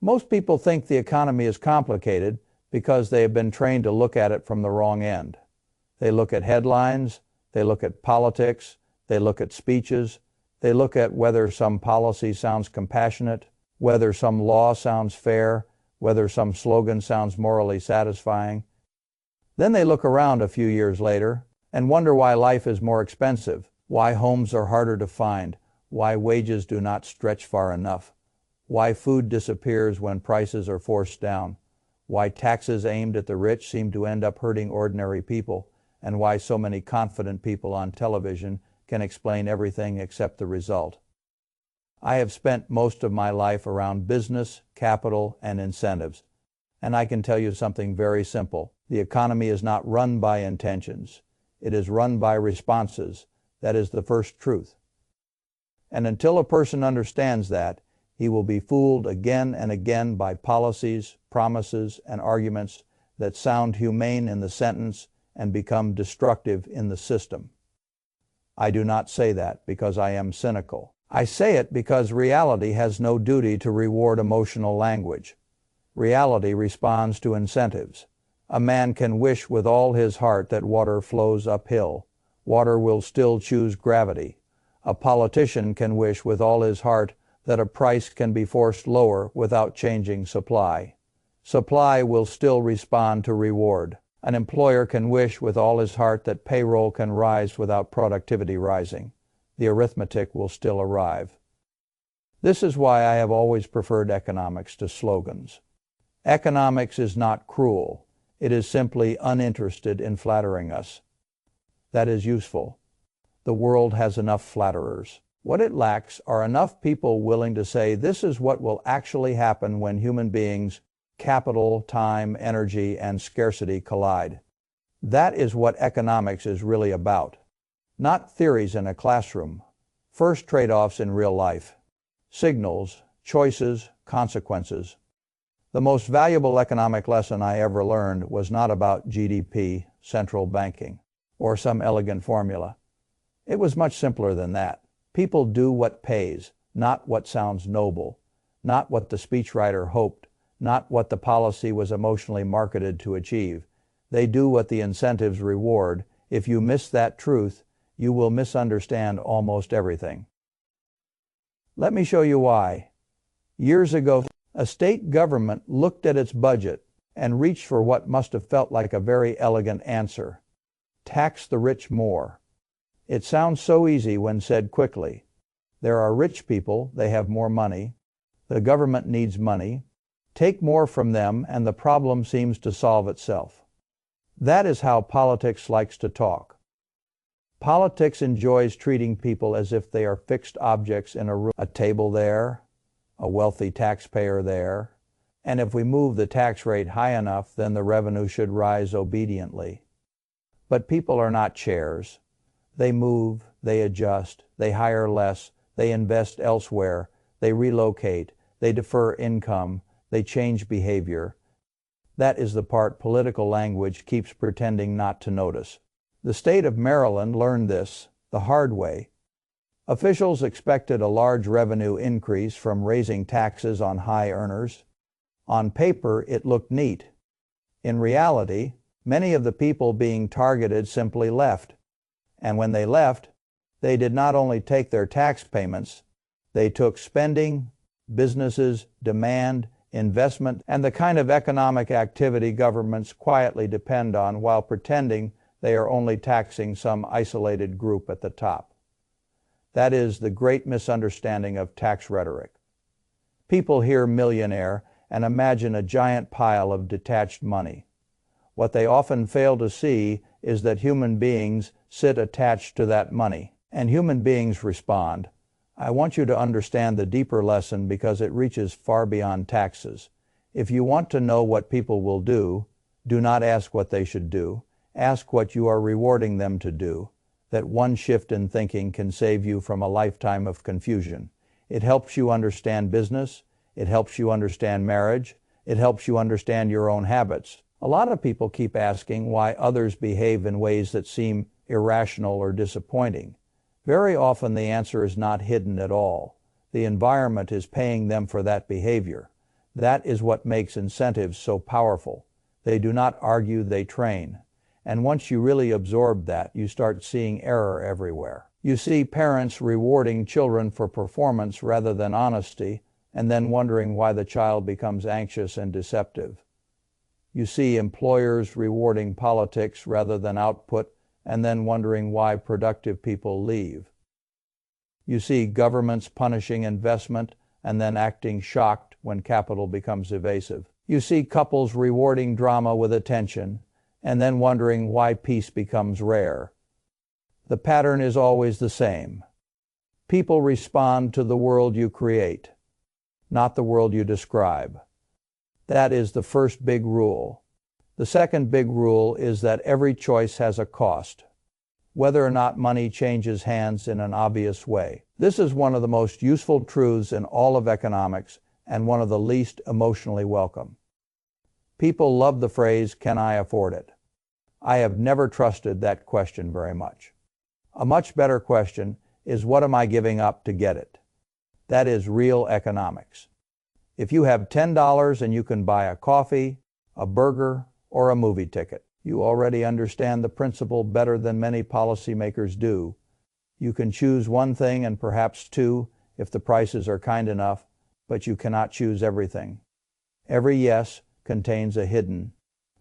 Most people think the economy is complicated because they have been trained to look at it from the wrong end. They look at headlines, they look at politics, they look at speeches, they look at whether some policy sounds compassionate, whether some law sounds fair, whether some slogan sounds morally satisfying. Then they look around a few years later and wonder why life is more expensive, why homes are harder to find, why wages do not stretch far enough, why food disappears when prices are forced down, why taxes aimed at the rich seem to end up hurting ordinary people, and why so many confident people on television can explain everything except the result. I have spent most of my life around business, capital, and incentives, and I can tell you something very simple. The economy is not run by intentions. It is run by responses. That is the first truth. And until a person understands that, he will be fooled again and again by policies, promises, and arguments that sound humane in the sentence and become destructive in the system. I do not say that because I am cynical. I say it because reality has no duty to reward emotional language. Reality responds to incentives. A man can wish with all his heart that water flows uphill. Water will still choose gravity. A politician can wish with all his heart that a price can be forced lower without changing supply. Supply will still respond to reward. An employer can wish with all his heart that payroll can rise without productivity rising. The arithmetic will still arrive. This is why I have always preferred economics to slogans. Economics is not cruel. It is simply uninterested in flattering us. That is useful. The world has enough flatterers. What it lacks are enough people willing to say this is what will actually happen when human beings, capital, time, energy, and scarcity collide. That is what economics is really about. Not theories in a classroom. First trade-offs in real life. Signals, choices, consequences. The most valuable economic lesson I ever learned was not about GDP, central banking, or some elegant formula. It was much simpler than that. People do what pays, not what sounds noble, not what the speechwriter hoped, not what the policy was emotionally marketed to achieve. They do what the incentives reward. If you miss that truth, you will misunderstand almost everything. Let me show you why. Years ago, a state government looked at its budget and reached for what must have felt like a very elegant answer. Tax the rich more. It sounds so easy when said quickly. There are rich people, they have more money. The government needs money. Take more from them and the problem seems to solve itself. That is how politics likes to talk. Politics enjoys treating people as if they are fixed objects in a room. A table there, a wealthy taxpayer there, and if we move the tax rate high enough, then the revenue should rise obediently. But people are not chairs. They move, they adjust, they hire less, they invest elsewhere, they relocate, they defer income, they change behavior. That is the part political language keeps pretending not to notice. The state of Maryland learned this the hard way. Officials expected a large revenue increase from raising taxes on high earners. On paper, it looked neat. In reality, many of the people being targeted simply left. And when they left, they did not only take their tax payments, they took spending, businesses, demand, investment, and the kind of economic activity governments quietly depend on while pretending they are only taxing some isolated group at the top. That is the great misunderstanding of tax rhetoric. People hear millionaire and imagine a giant pile of detached money. What they often fail to see is that human beings sit attached to that money, and human beings respond. I want you to understand the deeper lesson because it reaches far beyond taxes. If you want to know what people will do, do not ask what they should do. Ask what you are rewarding them to do. That one shift in thinking can save you from a lifetime of confusion. It helps you understand business. It helps you understand marriage. It helps you understand your own habits. A lot of people keep asking why others behave in ways that seem irrational or disappointing. Very often the answer is not hidden at all. The environment is paying them for that behavior. That is what makes incentives so powerful. They do not argue, they train. And once you really absorb that, you start seeing error everywhere. You see parents rewarding children for performance rather than honesty, and then wondering why the child becomes anxious and deceptive. You see employers rewarding politics rather than output, and then wondering why productive people leave. You see governments punishing investment and then acting shocked when capital becomes evasive. You see couples rewarding drama with attention and then wondering why peace becomes rare. The pattern is always the same. People respond to the world you create, not the world you describe. That is the first big rule. The second big rule is that every choice has a cost, whether or not money changes hands in an obvious way. This is one of the most useful truths in all of economics and one of the least emotionally welcome. People love the phrase, "Can I afford it?" I have never trusted that question very much. A much better question is, what am I giving up to get it? That is real economics. If you have $10 and you can buy a coffee, a burger, or a movie ticket, you already understand the principle better than many policymakers do. You can choose one thing and perhaps two if the prices are kind enough, but you cannot choose everything. Every yes contains a hidden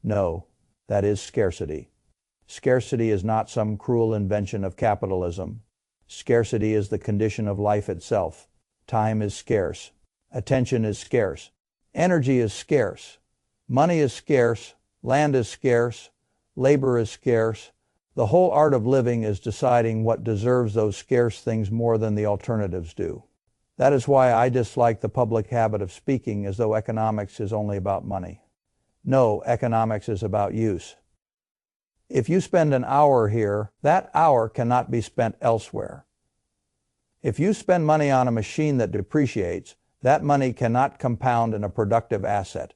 no. That is scarcity. Scarcity is not some cruel invention of capitalism. Scarcity is the condition of life itself. Time is scarce. Attention is scarce. Energy is scarce. Money is scarce. Land is scarce. Labor is scarce. The whole art of living is deciding what deserves those scarce things more than the alternatives do. That is why I dislike the public habit of speaking as though economics is only about money. No, economics is about use. If you spend an hour here, that hour cannot be spent elsewhere. If you spend money on a machine that depreciates, that money cannot compound in a productive asset.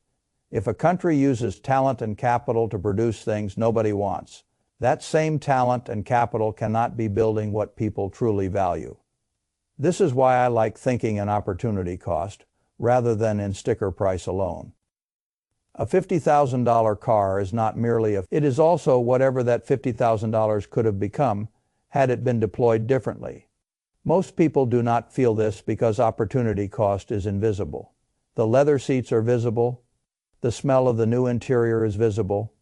If a country uses talent and capital to produce things nobody wants, that same talent and capital cannot be building what people truly value. This is why I like thinking in opportunity cost rather than in sticker price alone. A $50,000 car is not merely it is also whatever that $50,000 could have become had it been deployed differently. Most people do not feel this because opportunity cost is invisible. The leather seats are visible. The smell of the new interior is visible.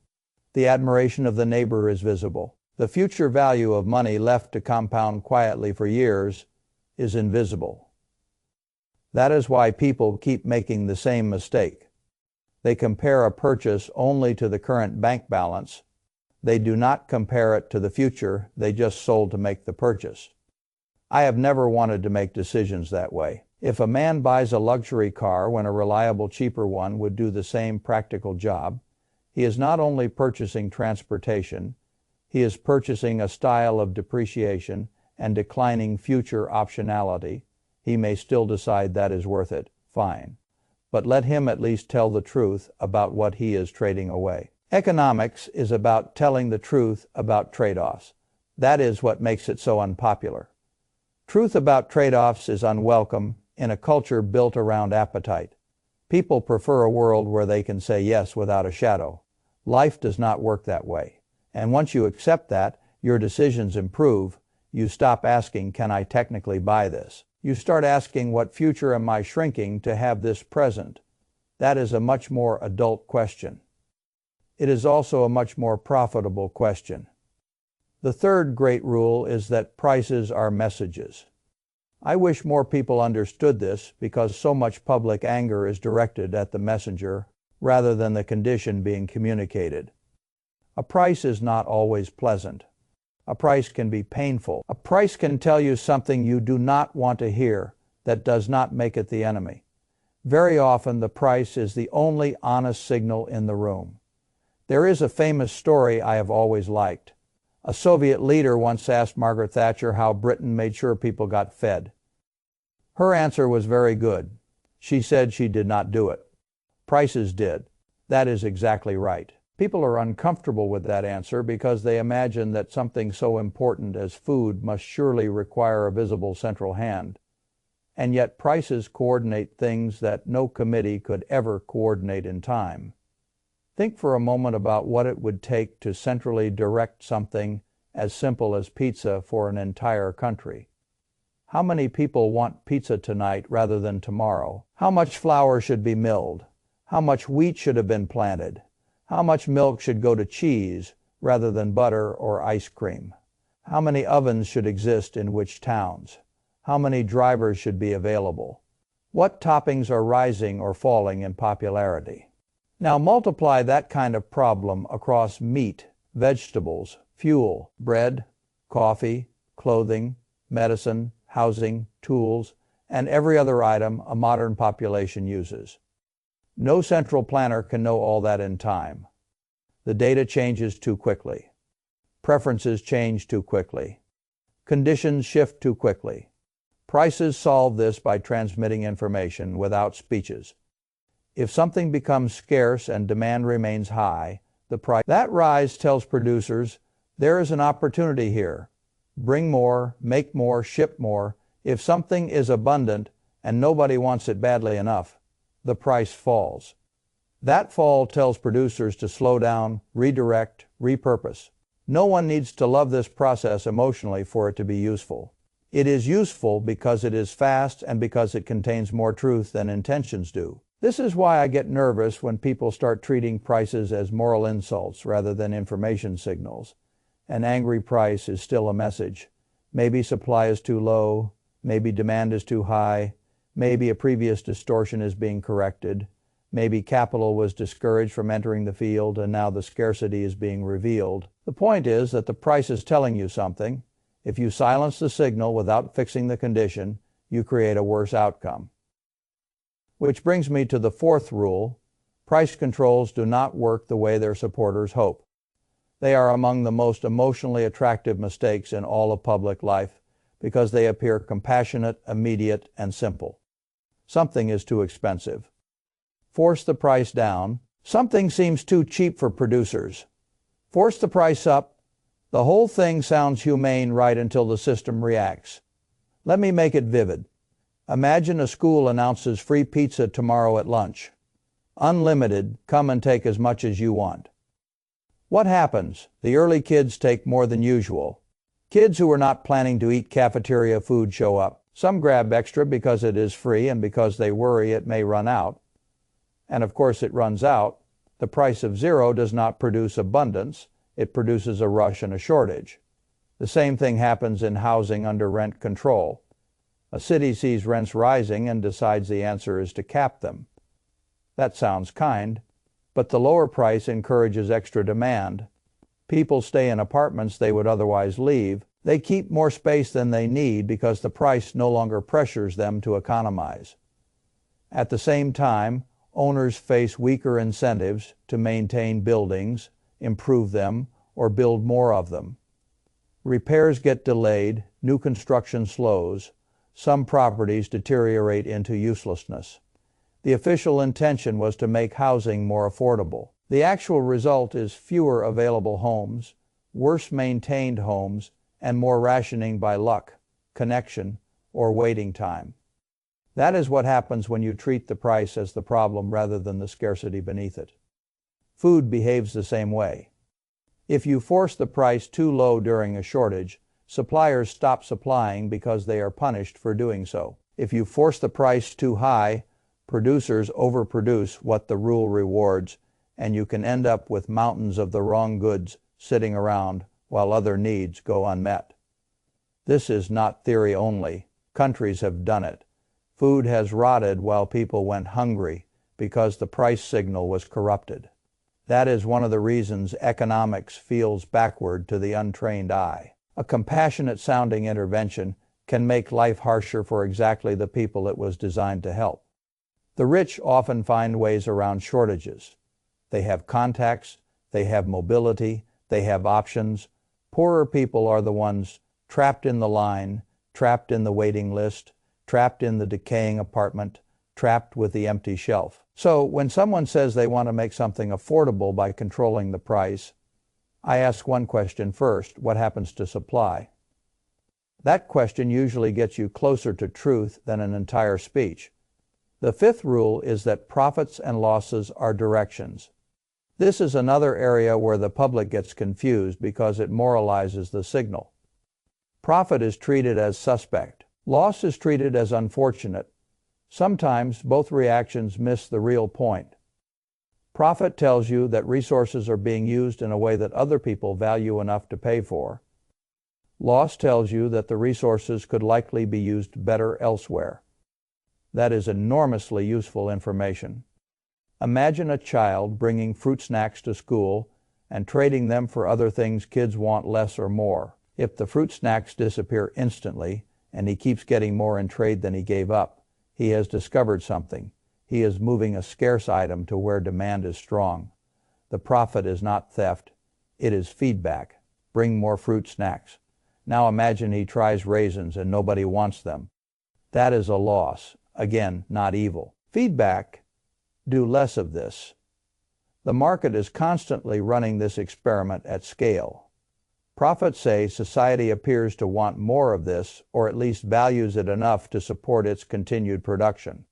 The admiration of the neighbor is visible. The future value of money left to compound quietly for years is invisible. That is why people keep making the same mistake. They compare a purchase only to the current bank balance. They do not compare it to the future they just sold to make the purchase. I have never wanted to make decisions that way. If a man buys a luxury car when a reliable, cheaper one would do the same practical job, he is not only purchasing transportation, he is purchasing a style of depreciation and declining future optionality. He may still decide that is worth it, fine. But let him at least tell the truth about what he is trading away. Economics is about telling the truth about trade-offs. That is what makes it so unpopular. Truth about trade-offs is unwelcome in a culture built around appetite. People prefer a world where they can say yes without a shadow. Life does not work that way. And once you accept that, your decisions improve. You stop asking, "Can I technically buy this?" You start asking, "What future am I shrinking to have this present?" That is a much more adult question. It is also a much more profitable question. The third great rule is that prices are messages. I wish more people understood this because so much public anger is directed at the messenger rather than the condition being communicated. A price is not always pleasant. A price can be painful. A price can tell you something you do not want to hear that does not make it the enemy. Very often the price is the only honest signal in the room. There is a famous story I have always liked. A Soviet leader once asked Margaret Thatcher how Britain made sure people got fed. Her answer was very good. She said she did not do it. Prices did. That is exactly right. People are uncomfortable with that answer because they imagine that something so important as food must surely require a visible central hand. and yet prices coordinate things that no committee could ever coordinate in time. Think for a moment about what it would take to centrally direct something as simple as pizza for an entire country. How many people want pizza tonight rather than tomorrow? How much flour should be milled? How much wheat should have been planted? How much milk should go to cheese rather than butter or ice cream? How many ovens should exist in which towns? How many drivers should be available? What toppings are rising or falling in popularity? Now multiply that kind of problem across meat, vegetables, fuel, bread, coffee, clothing, medicine, housing, tools, and every other item a modern population uses. No central planner can know all that in time. The data changes too quickly. Preferences change too quickly. Conditions shift too quickly. Prices solve this by transmitting information without speeches. If something becomes scarce and demand remains high, that rise tells producers, there is an opportunity here. Bring more, make more, ship more. If something is abundant and nobody wants it badly enough, the price falls. That fall tells producers to slow down, redirect, repurpose. No one needs to love this process emotionally for it to be useful. It is useful because it is fast and because it contains more truth than intentions do. This is why I get nervous when people start treating prices as moral insults rather than information signals. An angry price is still a message. Maybe supply is too low, maybe demand is too high, maybe a previous distortion is being corrected, maybe capital was discouraged from entering the field and now the scarcity is being revealed. The point is that the price is telling you something. If you silence the signal without fixing the condition, you create a worse outcome. Which brings me to the fourth rule: price controls do not work the way their supporters hope. They are among the most emotionally attractive mistakes in all of public life because they appear compassionate, immediate, and simple. Something is too expensive. Force the price down. Something seems too cheap for producers. Force the price up. The whole thing sounds humane right until the system reacts. Let me make it vivid. Imagine a school announces free pizza tomorrow at lunch. Unlimited, come and take as much as you want. What happens? The early kids take more than usual. Kids who are not planning to eat cafeteria food show up. Some grab extra because it is free and because they worry it may run out. And of course it runs out. The price of zero does not produce abundance. It produces a rush and a shortage. The same thing happens in housing under rent control. A city sees rents rising and decides the answer is to cap them. That sounds kind, but the lower price encourages extra demand. People stay in apartments they would otherwise leave. They keep more space than they need because the price no longer pressures them to economize. At the same time, owners face weaker incentives to maintain buildings, improve them, or build more of them. Repairs get delayed, new construction slows, some properties deteriorate into uselessness. The official intention was to make housing more affordable. The actual result is fewer available homes, worse maintained homes, and more rationing by luck, connection, or waiting time. That is what happens when you treat the price as the problem rather than the scarcity beneath it. Food behaves the same way. If you force the price too low during a shortage, suppliers stop supplying because they are punished for doing so. If you force the price too high, producers overproduce what the rule rewards, and you can end up with mountains of the wrong goods sitting around while other needs go unmet. This is not theory only. Countries have done it. Food has rotted while people went hungry because the price signal was corrupted. That is one of the reasons economics feels backward to the untrained eye. A compassionate-sounding intervention can make life harsher for exactly the people it was designed to help. The rich often find ways around shortages. They have contacts, they have mobility, they have options. Poorer people are the ones trapped in the line, trapped in the waiting list, trapped in the decaying apartment, trapped with the empty shelf. So when someone says they want to make something affordable by controlling the price, I ask one question first: what happens to supply? That question usually gets you closer to truth than an entire speech. The fifth rule is that profits and losses are directions. This is another area where the public gets confused because it moralizes the signal. Profit is treated as suspect. Loss is treated as unfortunate. Sometimes both reactions miss the real point. Profit tells you that resources are being used in a way that other people value enough to pay for. Loss tells you that the resources could likely be used better elsewhere. That is enormously useful information. Imagine a child bringing fruit snacks to school and trading them for other things kids want less or more. If the fruit snacks disappear instantly and he keeps getting more in trade than he gave up, he has discovered something. He is moving a scarce item to where demand is strong. The profit is not theft. It is feedback. Bring more fruit snacks. Now imagine he tries raisins and nobody wants them. That is a loss. Again, not evil. Feedback. Do less of this. The market is constantly running this experiment at scale. Prophets say society appears to want more of this, or at least values it enough to support its continued production.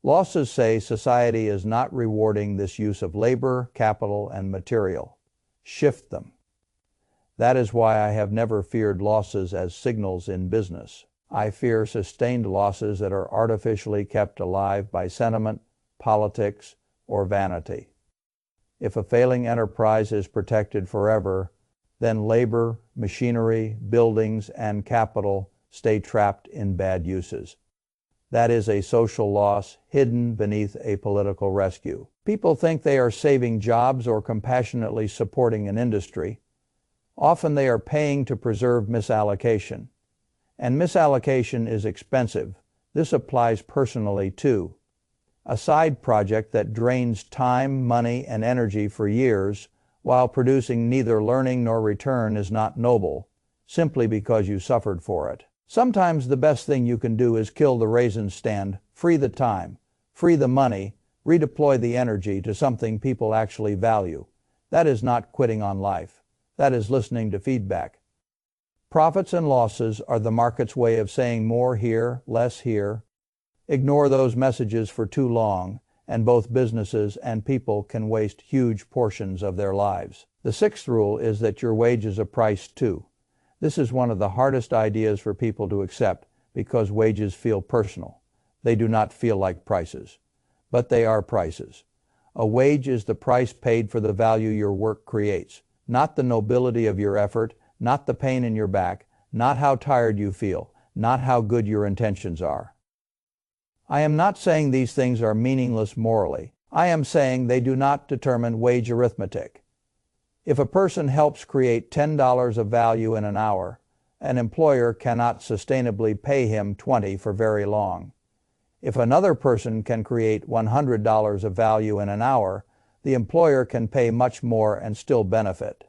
Losses say society is not rewarding this use of labor, capital, and material. Shift them. That is why I have never feared losses as signals in business. I fear sustained losses that are artificially kept alive by sentiment, politics, or vanity. If a failing enterprise is protected forever, then labor, machinery, buildings, and capital stay trapped in bad uses. That is a social loss hidden beneath a political rescue. People think they are saving jobs or compassionately supporting an industry. Often they are paying to preserve misallocation. And misallocation is expensive. This applies personally too. A side project that drains time, money, and energy for years while producing neither learning nor return is not noble, simply because you suffered for it. Sometimes the best thing you can do is kill the raisin stand, free the time, free the money, redeploy the energy to something people actually value. That is not quitting on life. That is listening to feedback. Profits and losses are the market's way of saying more here, less here. Ignore those messages for too long, and both businesses and people can waste huge portions of their lives. The sixth rule is that your wage is a price too. This is one of the hardest ideas for people to accept because wages feel personal. They do not feel like prices, but they are prices. A wage is the price paid for the value your work creates, not the nobility of your effort, not the pain in your back, not how tired you feel, not how good your intentions are. I am not saying these things are meaningless morally. I am saying they do not determine wage arithmetic. If a person helps create $10 of value in an hour, an employer cannot sustainably pay him $20 for very long. If another person can create $100 of value in an hour, the employer can pay much more and still benefit.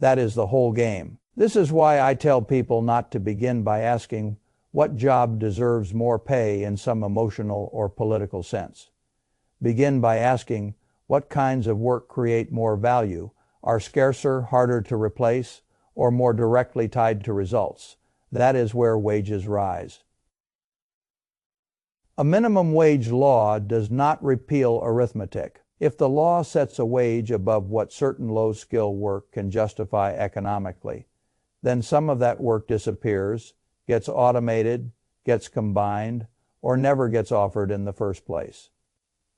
That is the whole game. This is why I tell people not to begin by asking what job deserves more pay in some emotional or political sense. Begin by asking what kinds of work create more value, are scarcer, harder to replace, or more directly tied to results. That is where wages rise. A minimum wage law does not repeal arithmetic. If the law sets a wage above what certain low-skill work can justify economically, then some of that work disappears, gets automated, gets combined, or never gets offered in the first place.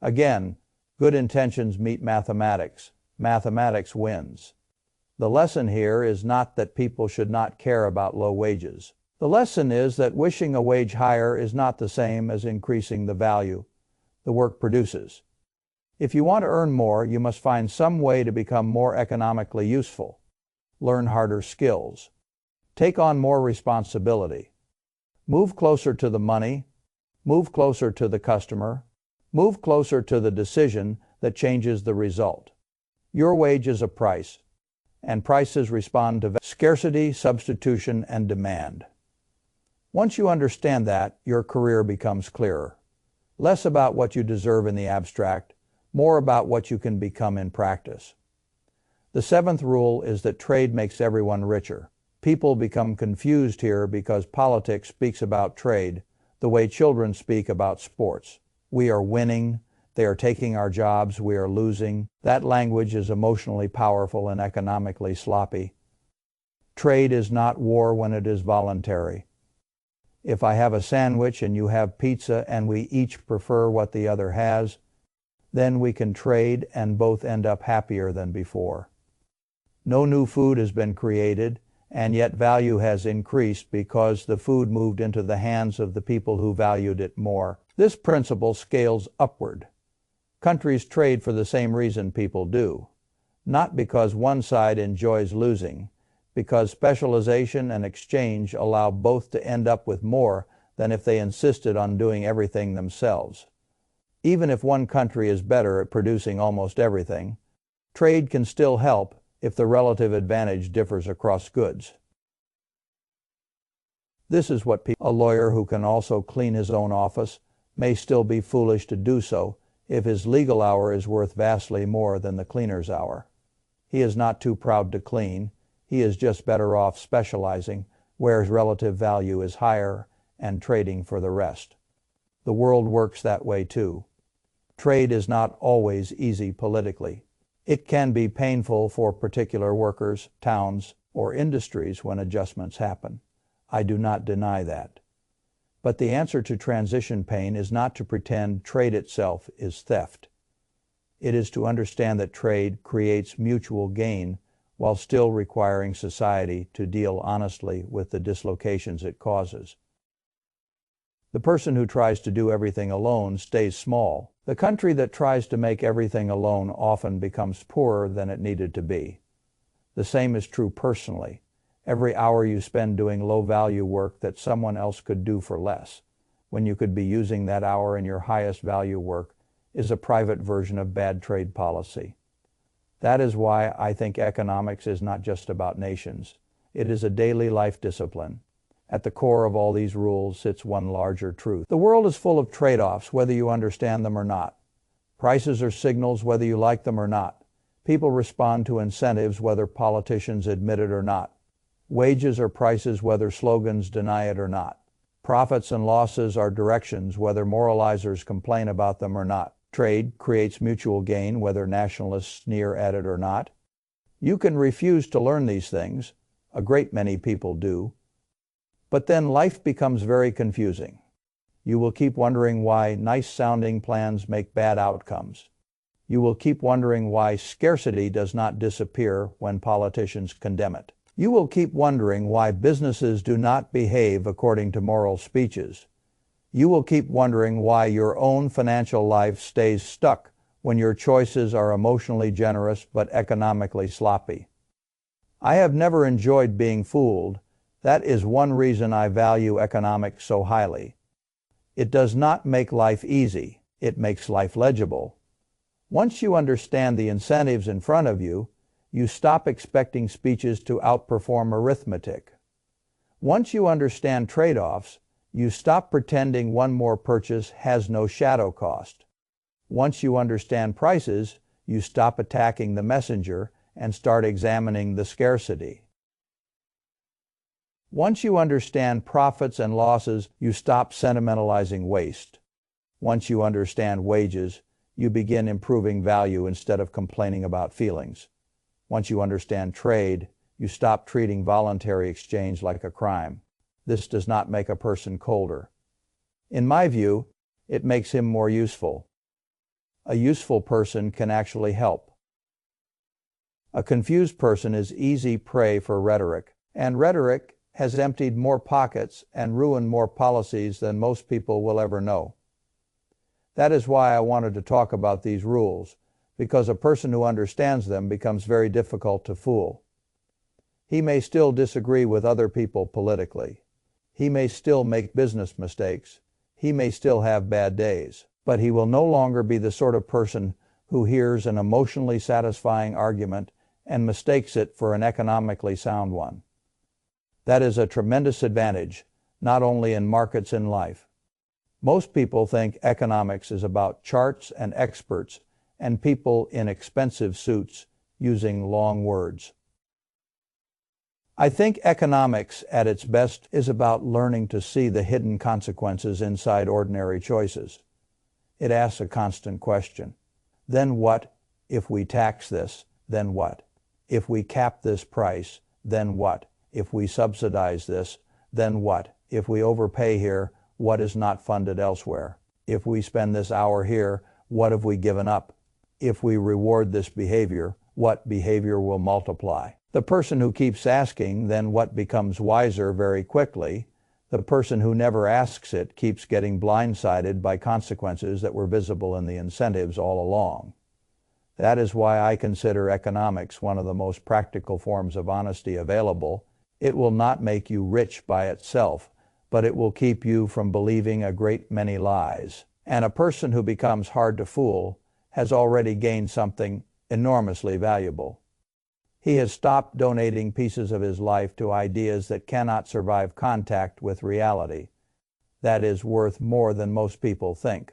Again, good intentions meet mathematics. Mathematics wins. The lesson here is not that people should not care about low wages. The lesson is that wishing a wage higher is not the same as increasing the value the work produces. If you want to earn more, you must find some way to become more economically useful. Learn harder skills. Take on more responsibility. Move closer to the money. Move closer to the customer. Move closer to the decision that changes the result. Your wage is a price, and prices respond to scarcity, substitution, and demand. Once you understand that, your career becomes clearer. Less about what you deserve in the abstract, more about what you can become in practice. The seventh rule is that trade makes everyone richer. People become confused here because politics speaks about trade the way children speak about sports. We are winning, they are taking our jobs, we are losing. That language is emotionally powerful and economically sloppy. Trade is not war when it is voluntary. If I have a sandwich and you have pizza and we each prefer what the other has, then we can trade and both end up happier than before. No new food has been created, and yet value has increased because the food moved into the hands of the people who valued it more. This principle scales upward. Countries trade for the same reason people do, not because one side enjoys losing, because specialization and exchange allow both to end up with more than if they insisted on doing everything themselves. Even if one country is better at producing almost everything, trade can still help if the relative advantage differs across goods. This is what a lawyer who can also clean his own office may still be foolish to do so if his legal hour is worth vastly more than the cleaner's hour. He is not too proud to clean, he is just better off specializing where his relative value is higher and trading for the rest. The world works that way too. Trade is not always easy politically. It can be painful for particular workers, towns, or industries when adjustments happen. I do not deny that. But the answer to transition pain is not to pretend trade itself is theft. It is to understand that trade creates mutual gain while still requiring society to deal honestly with the dislocations it causes. The person who tries to do everything alone stays small. The country that tries to make everything alone often becomes poorer than it needed to be. The same is true personally. Every hour you spend doing low-value work that someone else could do for less, when you could be using that hour in your highest value work, is a private version of bad trade policy. That is why I think economics is not just about nations. It is a daily life discipline. At the core of all these rules sits one larger truth. The world is full of trade-offs, whether you understand them or not. Prices are signals, whether you like them or not. People respond to incentives, whether politicians admit it or not. Wages are prices, whether slogans deny it or not. Profits and losses are directions, whether moralizers complain about them or not. Trade creates mutual gain, whether nationalists sneer at it or not. You can refuse to learn these things. A great many people do. But then life becomes very confusing. You will keep wondering why nice-sounding plans make bad outcomes. You will keep wondering why scarcity does not disappear when politicians condemn it. You will keep wondering why businesses do not behave according to moral speeches. You will keep wondering why your own financial life stays stuck when your choices are emotionally generous but economically sloppy. I have never enjoyed being fooled. That is one reason I value economics so highly. It does not make life easy. It makes life legible. Once you understand the incentives in front of you, you stop expecting speeches to outperform arithmetic. Once you understand trade-offs, you stop pretending one more purchase has no shadow cost. Once you understand prices, you stop attacking the messenger and start examining the scarcity. Once you understand profits and losses, you stop sentimentalizing waste. Once you understand wages, you begin improving value instead of complaining about feelings. Once you understand trade, you stop treating voluntary exchange like a crime. This does not make a person colder. In my view, it makes him more useful. A useful person can actually help. A confused person is easy prey for rhetoric, and rhetoric has emptied more pockets and ruined more policies than most people will ever know. That is why I wanted to talk about these rules, because a person who understands them becomes very difficult to fool. He may still disagree with other people politically. He may still make business mistakes. He may still have bad days. But he will no longer be the sort of person who hears an emotionally satisfying argument and mistakes it for an economically sound one. That is a tremendous advantage, not only in markets in life. Most people think economics is about charts and experts and people in expensive suits using long words. I think economics at its best is about learning to see the hidden consequences inside ordinary choices. It asks a constant question. Then what? If we tax this, then what? If we cap this price, then what? If we subsidize this, then what? If we overpay here, what is not funded elsewhere? If we spend this hour here, what have we given up? If we reward this behavior, what behavior will multiply? The person who keeps asking, then what, becomes wiser very quickly. The person who never asks it keeps getting blindsided by consequences that were visible in the incentives all along. That is why I consider economics one of the most practical forms of honesty available. It will not make you rich by itself, but it will keep you from believing a great many lies. And a person who becomes hard to fool has already gained something enormously valuable. He has stopped donating pieces of his life to ideas that cannot survive contact with reality. That is worth more than most people think.